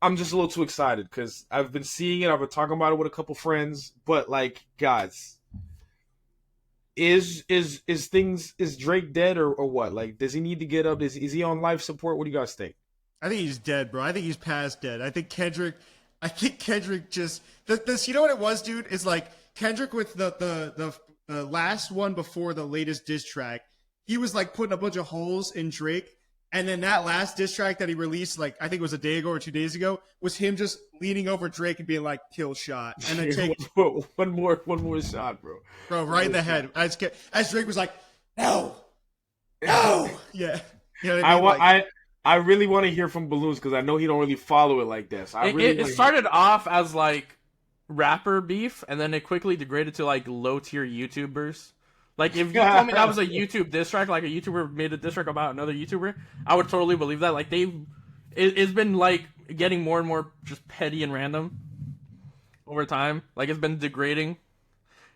I'm just a little too excited because I've been seeing it. I've been talking about it with a couple friends, but like, guys, is Drake dead or what? Like, does he need to get up? Is he on life support? What do you guys think? I think he's dead, bro. I think he's past dead. I think Kendrick just this. You know what it was, dude? Is like Kendrick with the last one before the latest diss track. He was like putting a bunch of holes in Drake. And then that last diss track that he released, like I think it was a day ago or 2 days ago, was him just leaning over Drake and being like, "Kill shot," and then take one more shot, bro, right in the head. As Drake was like, "No, yeah." You know what I mean? I really want to hear from Balloons because I know he don't really follow it like this. It started off as like rapper beef, and then it quickly degraded to like low tier YouTubers. Like, if you told me that was a YouTube diss track, like a YouTuber made a diss track about another YouTuber, I would totally believe that. Like, it's been, like, getting more and more just petty and random over time. Like, it's been degrading.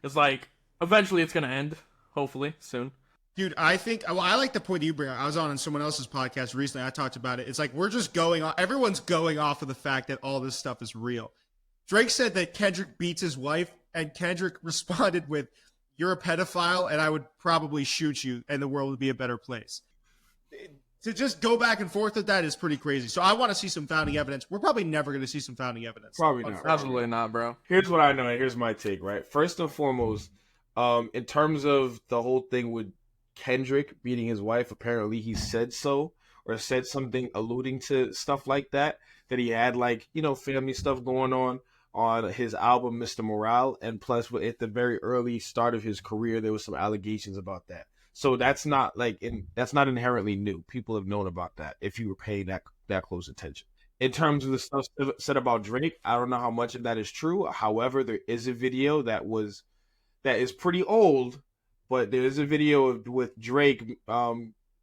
It's like, eventually it's gonna end, hopefully, soon. Dude, I like the point that you bring up. I was on someone else's podcast recently. I talked about it. It's like, we're just everyone's going off of the fact that all this stuff is real. Drake said that Kendrick beats his wife, and Kendrick responded with, "You're a pedophile, and I would probably shoot you, and the world would be a better place." To just go back and forth with that is pretty crazy. So I want to see some founding evidence. We're probably never going to see some founding evidence. Probably not. Absolutely not, bro. Here's what I know, and here's my take, right? First and foremost, in terms of the whole thing with Kendrick beating his wife, apparently he said so, or said something alluding to stuff like that he had, like, you know, family stuff going on his album Mr. Morale, and plus at the very early start of his career there was some allegations about that. So that's not that's not inherently new. People have known about that if you were paying that close attention. In terms of the stuff said about Drake, I don't know how much of that is true. However, there is a video that is pretty old, but there is a video with Drake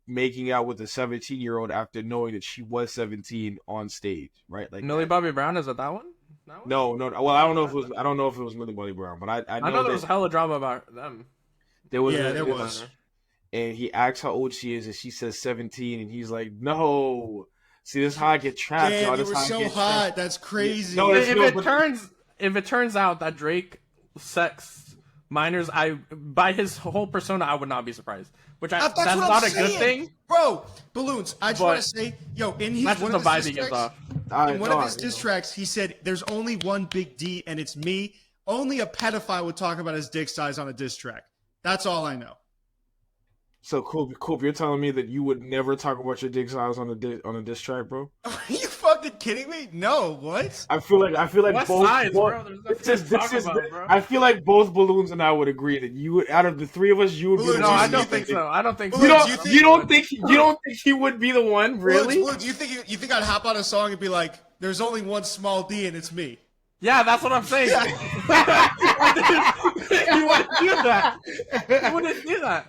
making out with a 17-year-old after knowing that she was 17 on stage, right? Like Millie Bobby Brown, is it that one? No. Well, I don't know if it was Millie Bobby Brown, but I know there was hella drama about them. There was. And he asks how old she is, and she says 17, and he's like, "No, see, this is how I get trapped." Damn, you were so hot. Trapped. That's crazy. No, if it turns out that Drake sex minors, by his whole persona, I would not be surprised. That's not a good thing, bro. Balloons. I just want to say, in one of his diss tracks, he said, "There's only one big D, and it's me. Only a pedophile would talk about his dick size on a diss track. That's all I know." So, Coop, you're telling me that you would never talk about your dick size on a diss track, bro? Are you fucking kidding me? No, what? I feel like what both size, bro? Bro. I feel like both Balloons and I would agree that you, out of the three of us, you would be. No, I don't think so. I don't think so. You don't think he would be the one, really? Do you think I'd hop on a song and be like, "There's only one small D and it's me"? Yeah, that's what I'm saying. You wouldn't do that. You wouldn't do that.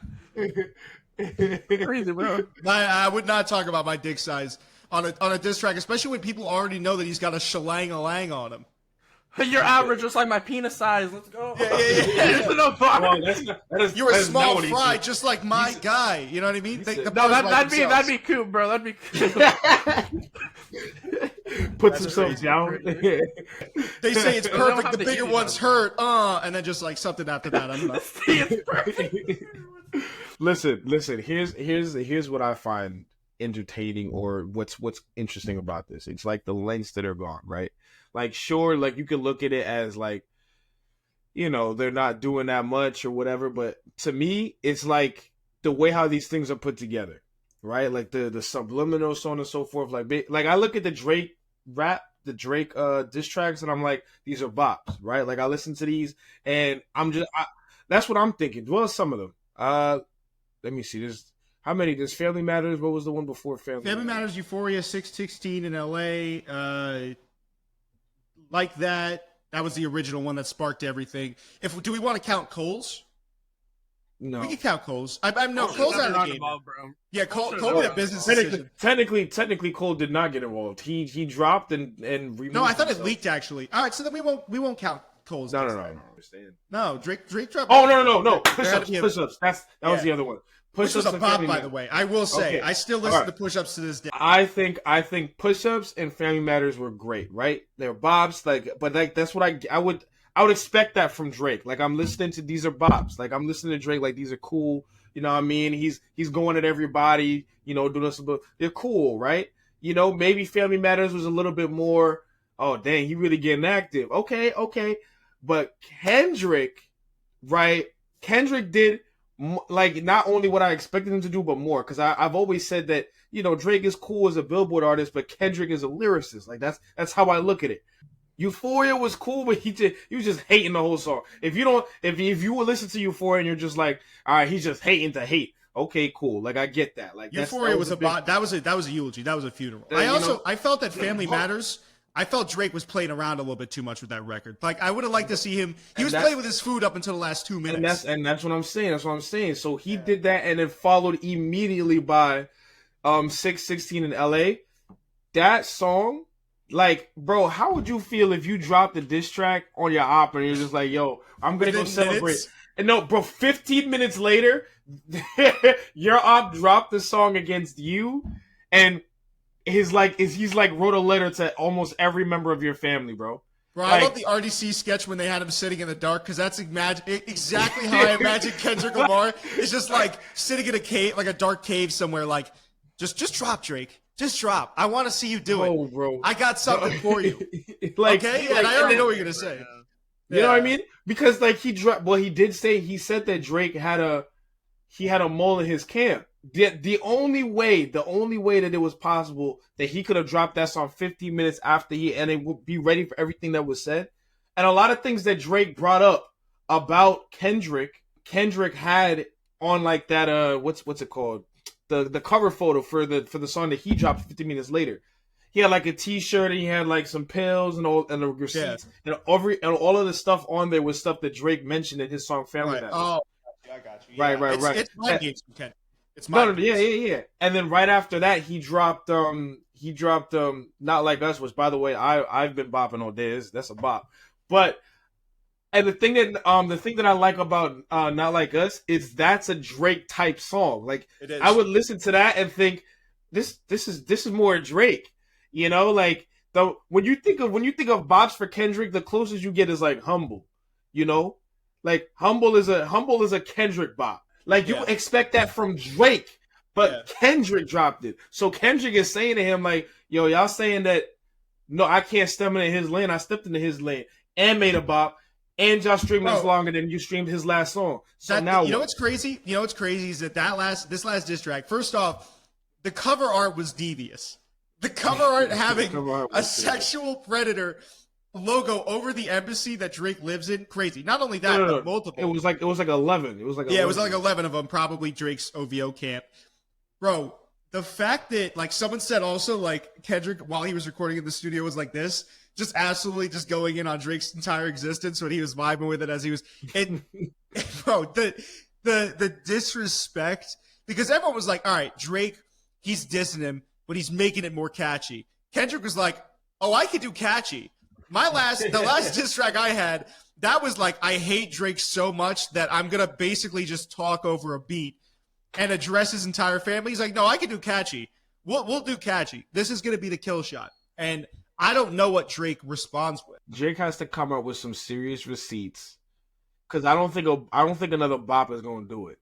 Crazy, bro. I would not talk about my dick size on a diss track, especially when people already know that he's got a shalang-a-lang on him. You're average, just like my penis size. Let's go. Yeah. No, you're a small fry, just like my guy. You know what I mean? That'd be cool, bro. That'd be cool. Puts himself down. They say it's perfect. The bigger ones hurt. And then just like something after that. I don't know. It's perfect. Listen. Here's what I find entertaining, or what's interesting about this. It's like the lengths that are gone, right? Like, sure, like you can look at it as like, you know, they're not doing that much or whatever, but to me, it's like the way how these things are put together, right? Like the subliminal, so on and so forth. Like I look at the Drake diss tracks, and I'm like, these are bops, right? Like I listen to these, and that's what I'm thinking. Well, some of them. Let me see. How many? There's Family Matters. What was the one before Family Matters? Euphoria, 616 in LA. Like that. That was the original one that sparked everything. Do we want to count Cole's? No. We can count Cole's. I'm no Cole's out of the game. Involved, bro. Yeah, Cole made a business decision. Technically, Cole did not get involved. He dropped and removed. No, I thought it leaked actually. All right, so then we won't count Cole's. No. I don't understand. No, Drake dropped. Oh no. Push ups. That was the other one. Which was a and bop, Family by Matters. the way. I will say, Okay. I still All listen right. to Push-Ups to this day. I think Push-Ups and Family Matters were great, right? They're bops, like, but like that's what I would expect that from Drake. Like I'm listening to these are bops. Like I'm listening to Drake, like these are cool. You know what I mean? He's going at everybody. You know, doing some. They're cool, right? You know, maybe Family Matters was a little bit more. Oh dang, he really getting active. Okay, but Kendrick, right? Kendrick did like not only what I expected him to do, but more. Because I've always said that Drake is cool as a Billboard artist, but Kendrick is a lyricist. Like that's how I look at it. Euphoria was cool, but he was just hating the whole song. If you would listen to Euphoria and you're just like, all right, he's just hating to hate. Okay, cool. Like I get that. Like Euphoria was a bop. That was a eulogy. That was a funeral. I felt that Family Matters. I felt Drake was playing around a little bit too much with that record. Like I would have liked to see him. He was playing with his food up until the last 2 minutes. And that's what I'm saying. That's what I'm saying. So he did that, and then followed immediately by 616 in LA. That song, like, bro, how would you feel if you dropped the diss track on your op and you're just like, yo, I'm gonna go celebrate. Minutes? And no, bro, 15 minutes later, your op dropped the song against you, and he's like wrote a letter to almost every member of your family, bro. Bro, I love the RDC sketch when they had him sitting in the dark, because that's exactly how I imagine Kendrick Lamar is, just like sitting in a cave, like a dark cave somewhere, like, just drop, Drake. Just drop. I want to see you do it. Bro. I got something for you. Like, okay? And I already know what you're going to say. You know what I mean? Because like he said that Drake had a mole in his camp. The only way that it was possible that he could have dropped that song 15 minutes after and it would be ready for everything that was said. And a lot of things that Drake brought up about Kendrick had on like that what's it called? The cover photo for the song that he dropped 15 minutes later. He had like a T-shirt, and he had like some pills and the receipts, and all of the stuff on there was stuff that Drake mentioned in his song Family Matters. Oh, I got you. Yeah. Right. It's my games, Ken. It's my games. Yeah. And then right after that, he dropped Not Like Us, which by the way I've been bopping all day. That's a bop, but. And the thing that I like about Not Like Us is that's a Drake type song. Like I would listen to that and think this is more Drake. You know, like when you think of bops for Kendrick, the closest you get is like Humble. You know, like Humble is a Kendrick bop. Like you expect that from Drake, but Kendrick dropped it. So Kendrick is saying to him like, yo, y'all saying that no, I can't step into his lane. I stepped into his lane and made a bop. And y'all streamed this longer than you streamed his last song. So now you know what's crazy? You know what's crazy is that this last diss track. First off, the cover art was devious. The cover art having a sexual predator logo over the embassy that Drake lives in. Crazy. Not only that, but multiple. It was like 11. It was like 11. It was like 11 of them. Probably Drake's OVO camp. Bro, the fact that like someone said also like Kendrick while he was recording in the studio was like this. Just absolutely just going in on Drake's entire existence when he was vibing with it as he was. Bro, the disrespect, because everyone was like, all right, Drake, he's dissing him, but he's making it more catchy. Kendrick was like, oh, I could do catchy. The last diss track I had, that was like, I hate Drake so much that I'm going to basically just talk over a beat and address his entire family. He's like, no, I can do catchy. We'll do catchy. This is going to be the kill shot. And I don't know what Drake responds with. Drake has to come up with some serious receipts, because I don't think another bop is going to do it.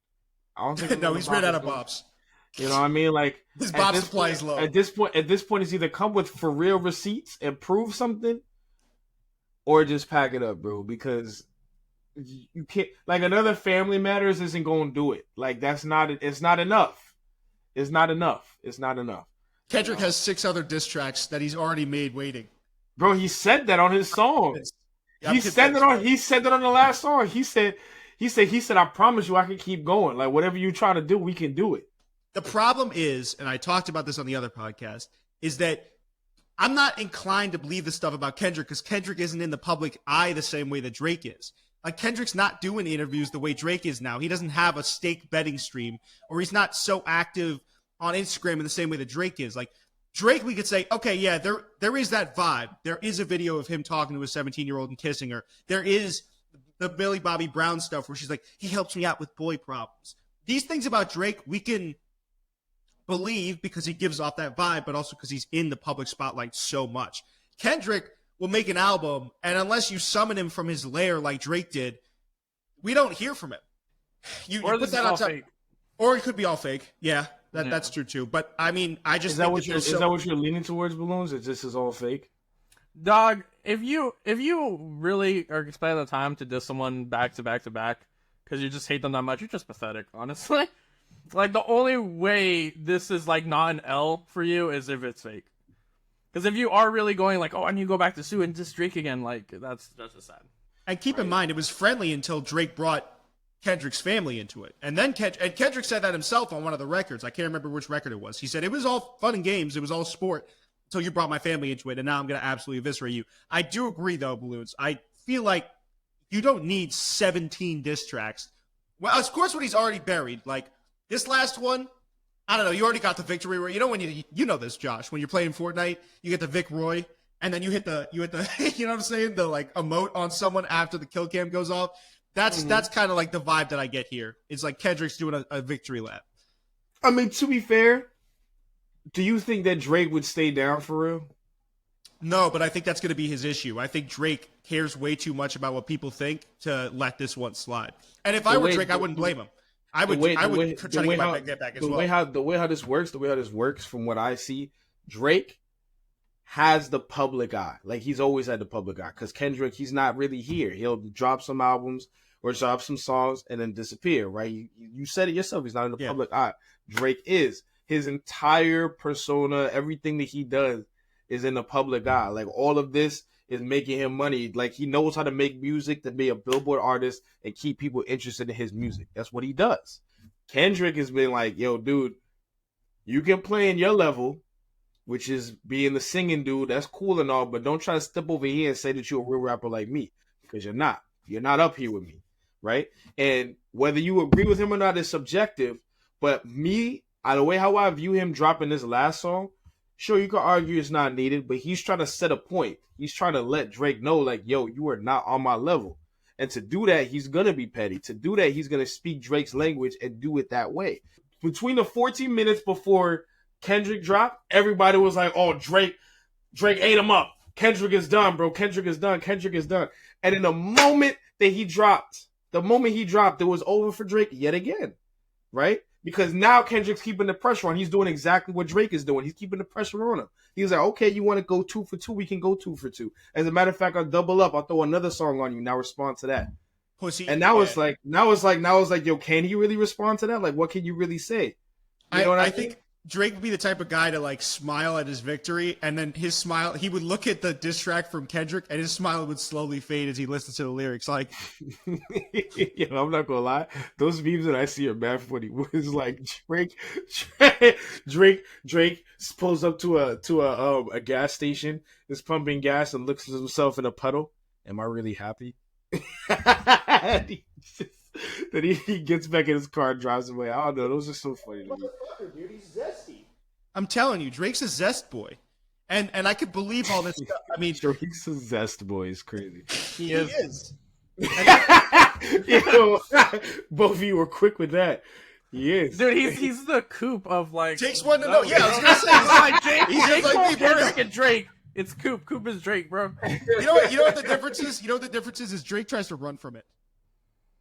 I don't think no, he's ran out of bops. You know what I mean? Like his bop supply is low. At this point, it's either come with for real receipts and prove something, or just pack it up, bro. Because you can't. Like another Family Matters isn't going to do it. Like that's not. It's not enough. It's not enough. It's not enough. Kendrick has 6 other diss tracks that he's already made waiting. Bro, he said that on his song. He said that on the last song. He said, I promise you I can keep going. Like whatever you're trying to do, we can do it. The problem is, and I talked about this on the other podcast, is that I'm not inclined to believe the stuff about Kendrick because Kendrick isn't in the public eye the same way that Drake is. Like Kendrick's not doing interviews the way Drake is now. He doesn't have a stake betting stream, or he's not so active on Instagram in the same way that Drake is. Like Drake, we could say, okay, yeah, there is that vibe. There is a video of him talking to a 17-year-old and kissing her. There is the Millie Bobby Brown stuff where she's like, he helps me out with boy problems. these things about Drake, we can believe because he gives off that vibe, but also because he's in the public spotlight so much. Kendrick will make an album, and unless you summon him from his lair like Drake did, we don't hear from him. You put that on top, fake. Or it could be all fake. Yeah, that's true too. But I mean, I just is that what you're leaning towards, Balloons? Is this is all fake? Dog, if you really are spending the time to diss someone back to back to back because you just hate them that much, you're just pathetic, honestly. Like, the only way this is, like, not an L for you is if it's fake. Because if you are really going, like, oh, I need to go back to Sue and diss Drake again, like, that's just sad. And keep in mind, it was friendly until Drake brought Kendrick's family into it. And then Kendrick said that himself on one of the records. I can't remember which record it was. He said, it was all fun and games. It was all sport until you brought my family into it, and now I'm going to absolutely eviscerate you. I do agree, though, Balloons. I feel like you don't need 17 diss tracks. Well, of course, when he's already buried. Like, this last one, I don't know. You already got the victory. You know when you know this, Josh. When you're playing Fortnite, you get the Vic Roy, and then you hit the you know what I'm saying, the like emote on someone after the kill cam goes off. That's kind of like the vibe that I get here. It's like Kendrick's doing a victory lap. I mean, to be fair, do you think that Drake would stay down for real? No, but I think that's going to be his issue. I think Drake cares way too much about what people think to let this one slide. And if I were Drake, I wouldn't blame him. I would try to get my back as well. The way how this works, from what I see, Drake has the public eye. Like, he's always had the public eye. Because Kendrick, he's not really here. He'll drop some albums or drop some songs and then disappear, right? You said it yourself. He's not in the public eye. Drake is. His entire persona, everything that he does is in the public eye. Like, all of this is making him money. Like, he knows how to make music, to be a Billboard artist and keep people interested in his music. That's what he does. Kendrick has been like, yo, dude, you can play in your level, which is being the singing dude. That's cool and all, but don't try to step over here and say that you're a real rapper like me, because you're not. You're not up here with me, right? And whether you agree with him or not is subjective, but me, the way how I view him dropping this last song, sure, you could argue it's not needed, but he's trying to set a point. He's trying to let Drake know, like, yo, you are not on my level. And to do that, he's going to be petty. To do that, he's going to speak Drake's language and do it that way. Between the 14 minutes before Kendrick dropped, everybody was like, oh, Drake ate him up. Kendrick is done, bro. Kendrick is done. And in the moment that he dropped, it was over for Drake yet again, right? Because now Kendrick's keeping the pressure on. He's doing exactly what Drake is doing. He's keeping the pressure on him. He's like, okay, you want to go 2 for 2? We can go 2 for 2. As a matter of fact, I'll double up. I'll throw another song on you. Now respond to that. Pussy. And now it's like, yo, can he really respond to that? Like, what can you really say? You know what I think Drake would be the type of guy to like smile at his victory, and then his smile, he would look at the diss track from Kendrick, and his smile would slowly fade as he listens to the lyrics. Like, yeah, I'm not gonna lie, those memes that I see are mad funny. It's like Drake pulls up to a gas station, is pumping gas, and looks at himself in a puddle. Am I really happy? Then he gets back in his car and drives away. I don't know. Those are so funny to me. Dude, he's zesty. I'm telling you, Drake's a zest boy. And I could believe all this stuff. I mean, Drake's a zest boy. Is crazy. He is. Both of you were quick with that. He is. Dude, he's the Coop of like. Takes one to know. Yeah, I was gonna say. He's like Kendrick and Drake. It's Coop. Coop is Drake, bro. You know what the difference is? Drake tries to run from it.